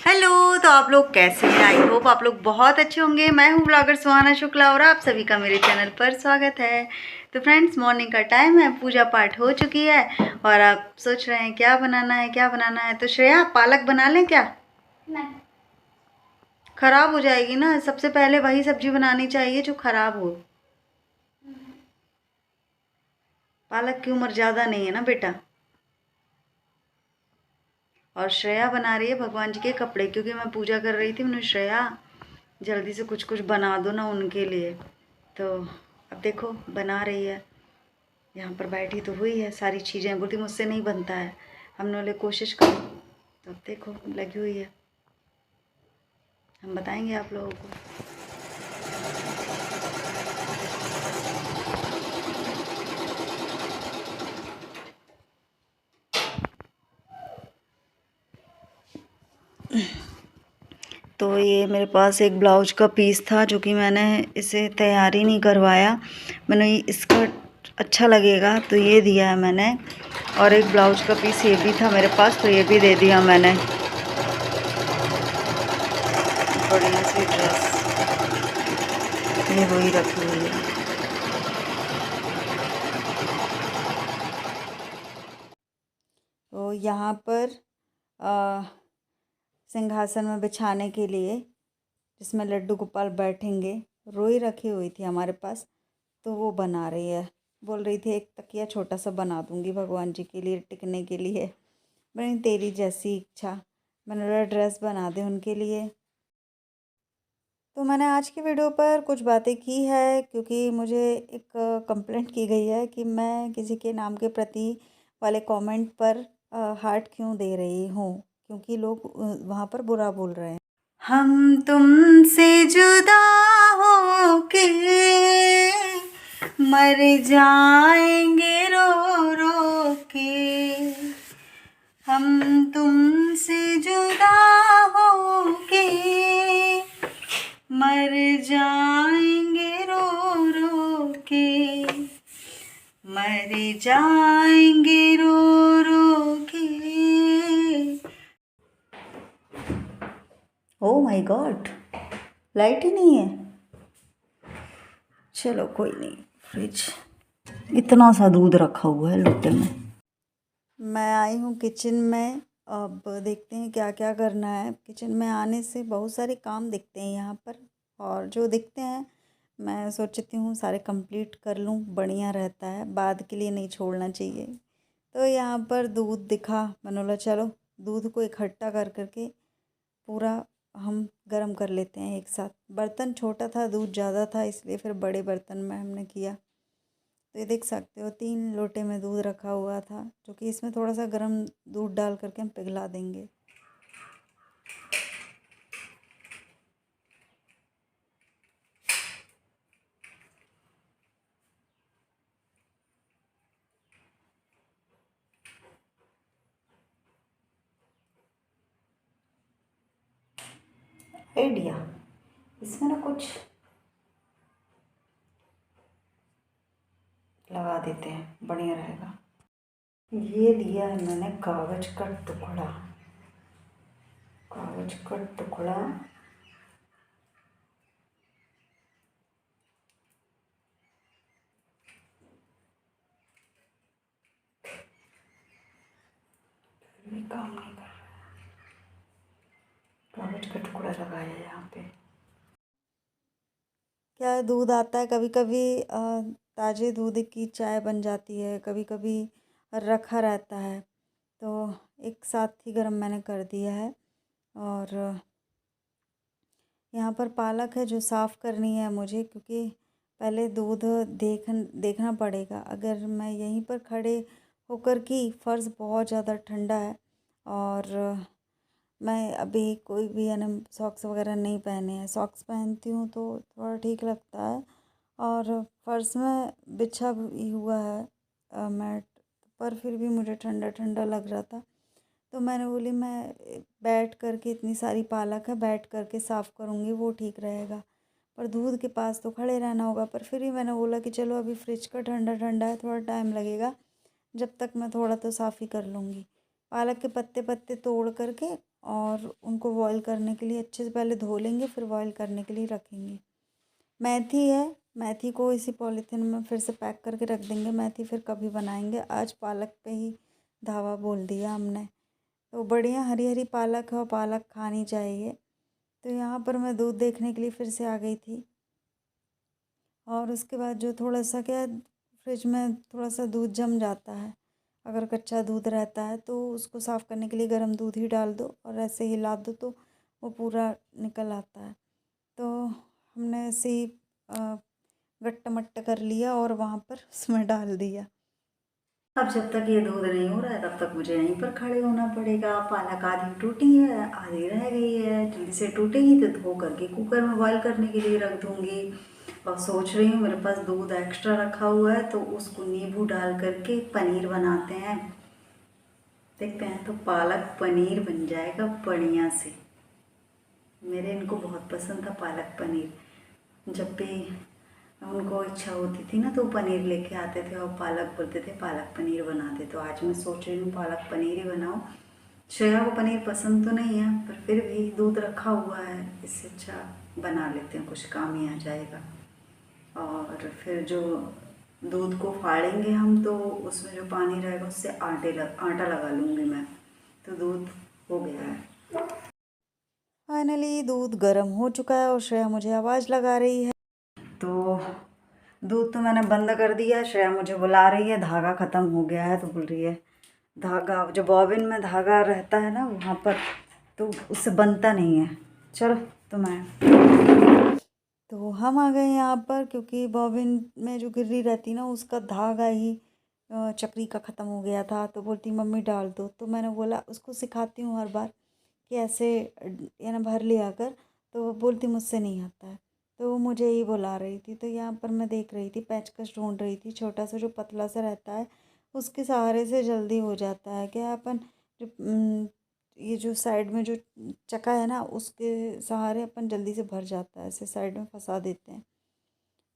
Hello. तो आप लोग कैसे हैं? आई होप आप लोग बहुत अच्छे होंगे। मैं हूँ ब्लॉगर सुहाना शुक्ला और आप सभी का मेरे चैनल पर स्वागत है। तो फ्रेंड्स, मॉर्निंग का टाइम है, पूजा पाठ हो चुकी है और आप सोच रहे हैं क्या बनाना है क्या बनाना है। तो श्रेया, पालक बना लें क्या? नहीं, खराब हो जाएगी ना। सबसे पहले वही सब्जी बनानी चाहिए जो खराब हो। पालक की उम्र ज़्यादा नहीं है ना बेटा। और श्रेया बना रही है भगवान जी के कपड़े, क्योंकि मैं पूजा कर रही थी। मैंने, श्रेया जल्दी से कुछ कुछ बना दो ना उनके लिए। तो अब देखो बना रही है। यहाँ पर बैठी तो हुई है, सारी चीज़ें बोलती मुझसे नहीं बनता है। हमने बोले कोशिश करो। तो अब देखो लगी हुई है, हम बताएंगे आप लोगों को। तो ये मेरे पास एक ब्लाउज का पीस था जो कि मैंने इसे तैयार ही नहीं करवाया। मैंने इसका अच्छा लगेगा तो ये दिया है मैंने। और एक ब्लाउज का पीस ये भी था मेरे पास, तो ये भी दे दिया मैंने। बढ़िया सी ड्रेस ये वही रखी हुई है। तो यहाँ पर सिंहासन में बिछाने के लिए, जिसमें लड्डू गोपाल बैठेंगे, रोई रखी हुई थी हमारे पास। तो वो बना रही है। बोल रही थी एक तकिया छोटा सा बना दूंगी भगवान जी के लिए टिकने के लिए। मैंने, तेरी जैसी इच्छा। मैंने बोला ड्रेस बना दे उनके लिए। तो मैंने आज की वीडियो पर कुछ बातें की है, क्योंकि मुझे एक कंप्लेंट की गई है कि मैं किसी के नाम के प्रति वाले कमेंट पर हार्ट क्यों दे रही हूँ, क्योंकि लोग वहाँ पर बुरा बोल रहे हैं। हम तुमसे जुदा होके मर जाएंगे रो रो के। हम तुमसे जुदा होके मर जाएंगे रो रो के। मर जाएंगे रो रो के। ओह माय गॉड, लाइट ही नहीं है। चलो कोई नहीं। फ्रिज, इतना सा दूध रखा हुआ है लोटे में। मैं आई हूँ किचन में। अब देखते हैं क्या क्या करना है। किचन में आने से बहुत सारे काम दिखते हैं यहाँ पर, और जो दिखते हैं मैं सोचती हूँ सारे कंप्लीट कर लूँ, बढ़िया रहता है, बाद के लिए नहीं छोड़ना चाहिए। तो यहाँ पर दूध दिखा, मैंने बोला चलो दूध को इकट्ठा कर करके पूरा हम गरम कर लेते हैं एक साथ। बर्तन छोटा था, दूध ज़्यादा था, इसलिए फिर बड़े बर्तन में हमने किया। तो ये देख सकते हो 3 लोटे में दूध रखा हुआ था, जो कि इसमें थोड़ा सा गर्म दूध डाल करके हम पिघला देंगे। आइडिया, इसमें ना कुछ लगा देते हैं, बढ़िया रहेगा। ये लिया है मैंने कागज का टुकड़ा। कागज का टुकड़ा भी काम नहीं कर रहा। कागज का टुकड़ा लगाया यहाँ पे। क्या है, दूध आता है कभी कभी ताज़े दूध की चाय बन जाती है, कभी कभी रखा रहता है। तो एक साथ ही गर्म मैंने कर दिया है। और यहाँ पर पालक है जो साफ़ करनी है मुझे, क्योंकि पहले दूध देखना पड़ेगा। अगर मैं यहीं पर खड़े होकर की, फ़र्श बहुत ज़्यादा ठंडा है और मैं अभी कोई भी यानी सॉक्स वगैरह नहीं पहने हैं। सॉक्स पहनती हूँ तो थोड़ा ठीक लगता है। और फ़र्श में बिछा भी हुआ है मैट, पर फिर भी मुझे ठंडा ठंडा लग रहा था। तो मैंने बोली मैं बैठ कर के, इतनी सारी पालक है, बैठ कर के साफ़ करूँगी, वो ठीक रहेगा। पर दूध के पास तो खड़े रहना होगा। पर फिर भी मैंने बोला कि चलो अभी फ्रिज का ठंडा ठंडा है, थोड़ा टाइम लगेगा, जब तक मैं थोड़ा तो साफ़ ही कर लूँगी। पालक के पत्ते पत्ते तोड़ करके और उनको बॉईल करने के लिए अच्छे से पहले धो लेंगे, फिर बॉईल करने के लिए रखेंगे। मेथी है, मेथी को इसी पॉलीथीन में फिर से पैक करके रख देंगे। मेथी फिर कभी बनाएंगे, आज पालक पे ही धावा बोल दिया हमने। तो बढ़िया हरी हरी पालक है और पालक खानी चाहिए। तो यहाँ पर मैं दूध देखने के लिए फिर से आ गई थी। और उसके बाद जो थोड़ा सा क्या, फ्रिज में थोड़ा सा दूध जम जाता है, अगर कच्चा दूध रहता है तो उसको साफ़ करने के लिए गर्म दूध ही डाल दो और ऐसे हिला दो तो वो पूरा निकल आता है। तो हमने ऐसे ही गट्टा मट्टा कर लिया और वहाँ पर उसमें डाल दिया। अब जब तक ये दूध नहीं हो रहा है तब तक मुझे यहीं पर खड़े होना पड़ेगा। पालक आधी टूटी है, आधी रह गई है, जल्दी से टूटेगी तो धो करके कुकर में बॉईल करने के लिए रख दूँगी। और सोच रही हूँ मेरे पास दूध एक्स्ट्रा रखा हुआ है तो उसको नींबू डाल करके पनीर बनाते हैं। देखते हैं, तो पालक पनीर बन जाएगा बढ़िया से। मेरे इनको बहुत पसंद था पालक पनीर। जब भी उनको इच्छा होती थी ना तो पनीर लेके आते थे और पालक बोलते थे पालक पनीर बना दे। तो आज मैं सोच रही हूँ पालक पनीर ही बनाऊँ। श्रेया को पनीर पसंद तो नहीं है पर फिर भी दूध रखा हुआ है, इससे अच्छा बना लेते हैं, कुछ काम ही आ जाएगा। और फिर जो दूध को फाड़ेंगे हम तो उसमें जो पानी रहेगा उससे आटा लगा लूँगी मैं। तो दूध हो गया है। फाइनली दूध गर्म हो चुका है और श्रेया मुझे आवाज़ लगा रही है। तो दूध तो मैंने बंद कर दिया। श्रेया मुझे बुला रही है, धागा ख़त्म हो गया है तो बोल रही है धागा, जो बॉबिन में धागा रहता है ना वहाँ पर, तो उससे बनता नहीं है। चलो तो हम आ गए यहाँ पर, क्योंकि बॉबिन में जो गिर्री रहती ना उसका धागा ही चक्री का ख़त्म हो गया था। तो बोलती मम्मी डाल दो। तो मैंने बोला, उसको सिखाती हूँ हर बार कि ऐसे ना भर लिया कर, तो वो बोलती मुझसे नहीं आता है। तो वो मुझे ही बुला रही थी। तो यहाँ पर मैं देख रही थी, पेचकस ढूंढ रही थी, छोटा सा जो पतला सा रहता है उसके सहारे से जल्दी हो जाता है। क्या अपन जो ये जो साइड में जो चक्का है ना उसके सहारे अपन जल्दी से भर जाता है, ऐसे साइड में फंसा देते हैं।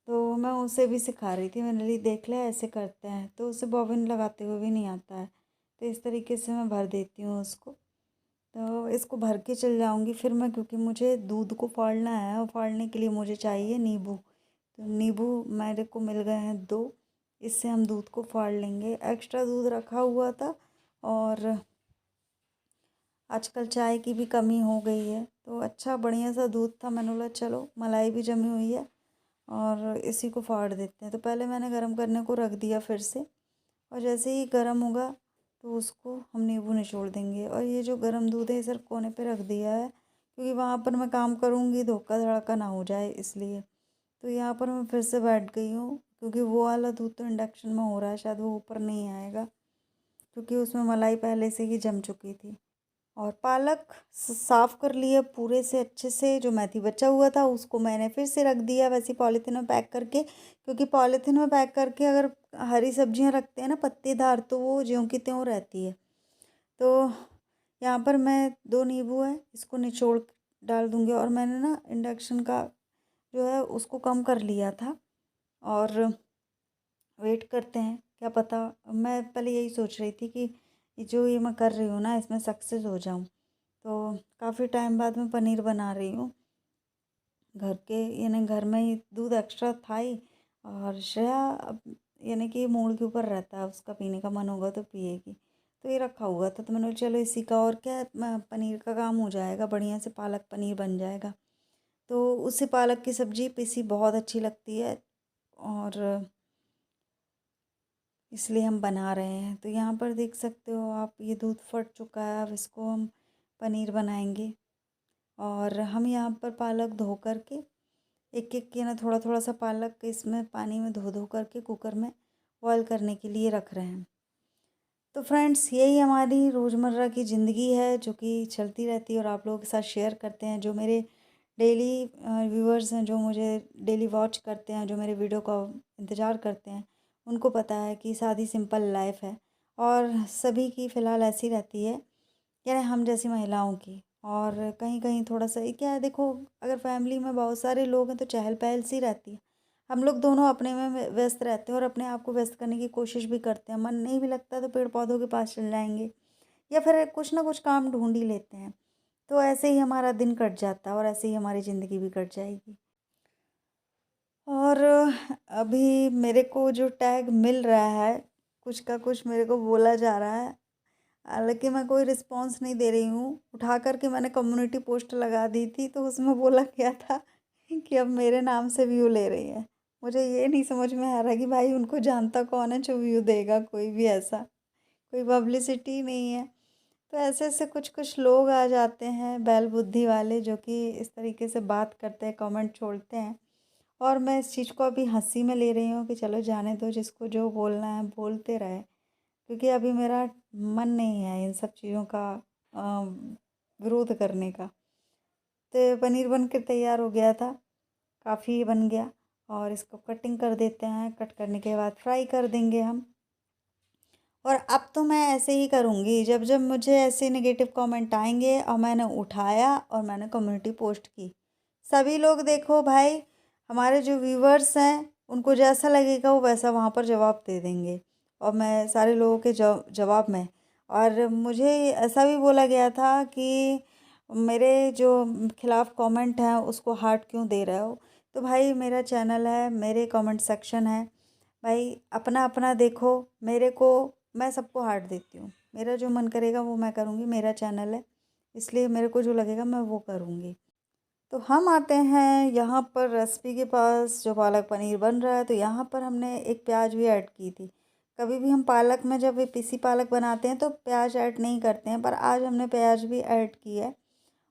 तो मैं उसे भी सिखा रही थी, मैंने ली देख लिया ऐसे करते हैं, तो उसे बॉबिन लगाते हुए भी नहीं आता है। तो इस तरीके से मैं भर देती हूँ उसको। तो इसको भर के चल जाऊँगी फिर मैं, क्योंकि मुझे दूध को फाड़ना है और फाड़ने के लिए मुझे चाहिए नींबू। तो नींबू मेरे को मिल गए हैं 2, इससे हम दूध को फाड़ लेंगे। एक्स्ट्रा दूध रखा हुआ था और आजकल चाय की भी कमी हो गई है, तो अच्छा बढ़िया सा दूध था। मैंने बोला चलो मलाई भी जमी हुई है और इसी को फाड़ देते हैं। तो पहले मैंने गर्म करने को रख दिया फिर से, और जैसे ही गर्म होगा तो उसको हम नींबू निचोड़ देंगे। और ये जो गर्म दूध है सिर्फ कोने पे रख दिया है, क्योंकि वहाँ पर मैं काम करूँगी धोखा धड़ाका ना हो जाए इसलिए। तो यहाँ पर मैं फिर से बैठ गई हूँ, क्योंकि वो वाला दूध तो इंडक्शन में हो रहा है, शायद वो ऊपर नहीं आएगा, क्योंकि उसमें मलाई पहले से ही जम चुकी थी। और पालक साफ़ कर लिया पूरे से अच्छे से, जो मेथी बचा हुआ था उसको मैंने फिर से रख दिया वैसे पॉलीथीन में पैक करके, क्योंकि पॉलीथीन में पैक करके अगर हरी सब्जियां रखते हैं ना पत्तेदार, तो वो ज्यों की त्यों रहती है। तो यहाँ पर मैं 2 नींबू है इसको निचोड़ डाल दूँगी। और मैंने ना इंडक्शन का जो है उसको कम कर लिया था, और वेट करते हैं, क्या पता। मैं पहले यही सोच रही थी कि जो ये मैं कर रही हूँ ना इसमें सक्सेस हो जाऊँ। तो काफ़ी टाइम बाद मैं पनीर बना रही हूँ घर के, यानी घर में ही दूध एक्स्ट्रा था ही। और श्रेया अब यानी कि मूड के ऊपर रहता है, उसका पीने का मन होगा तो पिएगी। तो ये रखा हुआ था तो मैंने बोला चलो इसी का, और क्या है, पनीर का काम हो जाएगा, बढ़िया से पालक पनीर बन जाएगा। तो उससे पालक की सब्ज़ी पिसी बहुत अच्छी लगती है, और इसलिए हम बना रहे हैं। तो यहाँ पर देख सकते हो आप, ये दूध फट चुका है, अब इसको हम पनीर बनाएंगे। और हम यहाँ पर पालक धो करके एक एक के ना थोड़ा थोड़ा सा पालक इसमें पानी में धो धो करके कुकर में बॉयल करने के लिए रख रहे हैं। तो फ्रेंड्स यही हमारी रोज़मर्रा की ज़िंदगी है जो कि चलती रहती है, और आप लोगों के साथ शेयर करते हैं। जो मेरे डेली व्यूअर्स हैं, जो मुझे डेली वॉच करते हैं, जो मेरे वीडियो का इंतज़ार करते हैं, उनको पता है कि सादी सिंपल लाइफ है और सभी की फ़िलहाल ऐसी रहती है, यानी हम जैसी महिलाओं की। और कहीं कहीं थोड़ा सा ये क्या है, देखो अगर फैमिली में बहुत सारे लोग हैं तो चहल पहल सी रहती है। हम लोग दोनों अपने में व्यस्त रहते हैं और अपने आप को व्यस्त करने की कोशिश भी करते हैं। मन नहीं भी लगता तो पेड़ पौधों के पास चल जाएंगे, या फिर कुछ ना कुछ काम ढूंढ ही लेते हैं। तो ऐसे ही हमारा दिन कट जाता है और ऐसे ही हमारी ज़िंदगी भी कट जाएगी। और अभी मेरे को जो टैग मिल रहा है, कुछ का कुछ मेरे को बोला जा रहा है, हालाँकि मैं कोई रिस्पॉन्स नहीं दे रही हूँ। उठा कर के मैंने कम्युनिटी पोस्ट लगा दी थी, तो उसमें बोला गया था कि अब मेरे नाम से व्यू ले रही है। मुझे ये नहीं समझ में आ रहा कि भाई उनको जानता कौन है जो व्यू देगा, कोई भी ऐसा, कोई पब्लिसिटी नहीं है। तो ऐसे-ऐसे कुछ-कुछ लोग आ जाते हैं बैल बुद्धि वाले, जो कि इस तरीके से बात करते हैं, कमेंट छोड़ते हैं। और मैं इस चीज़ को अभी हँसी में ले रही हूँ कि चलो जाने दो, जिसको जो बोलना है बोलते रहे। क्योंकि अभी मेरा मन नहीं है इन सब चीज़ों का विरोध करने का। तो पनीर बन के तैयार हो गया था, काफ़ी बन गया। और इसको कटिंग कर देते हैं, कट करने के बाद फ्राई कर देंगे हम। और अब तो मैं ऐसे ही करूँगी, जब जब मुझे ऐसे नेगेटिव कमेंट आएंगे और मैंने उठाया और मैंने कम्युनिटी पोस्ट की, सभी लोग देखो भाई, हमारे जो व्यूवर्स हैं उनको जैसा लगेगा वो वैसा वहाँ पर जवाब दे देंगे। और मैं सारे लोगों के जवाब में, और मुझे ऐसा भी बोला गया था कि मेरे जो खिलाफ़ कमेंट हैं उसको हार्ट क्यों दे रहे हो। तो भाई मेरा चैनल है, मेरे कमेंट सेक्शन है, भाई अपना अपना देखो। मेरे को, मैं सबको हार्ट देती हूँ, मेरा जो मन करेगा वो मैं करूँगी, मेरा चैनल है, इसलिए मेरे को जो लगेगा मैं वो करूँगी। तो हम आते हैं यहाँ पर रेसिपी के पास, जो पालक पनीर बन रहा है। तो यहाँ पर हमने एक प्याज भी ऐड की थी। कभी भी हम पालक में जब ये पीसी पालक बनाते हैं तो प्याज ऐड नहीं करते हैं, पर आज हमने प्याज भी ऐड की है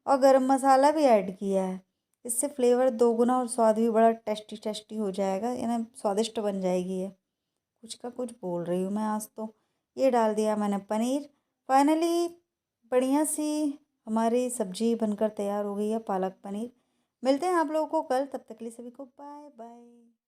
और गरम मसाला भी ऐड किया है। इससे फ्लेवर दोगुना और स्वाद भी बड़ा टेस्टी टेस्टी हो जाएगा, यानी स्वादिष्ट बन जाएगी ये। कुछ का कुछ बोल रही हूँ मैं आज तो। ये डाल दिया मैंने पनीर। फाइनली बढ़िया सी हमारी सब्जी बनकर तैयार हो गई है, पालक पनीर। मिलते हैं आप लोगों को कल, तब तक के लिए सभी को बाय बाय।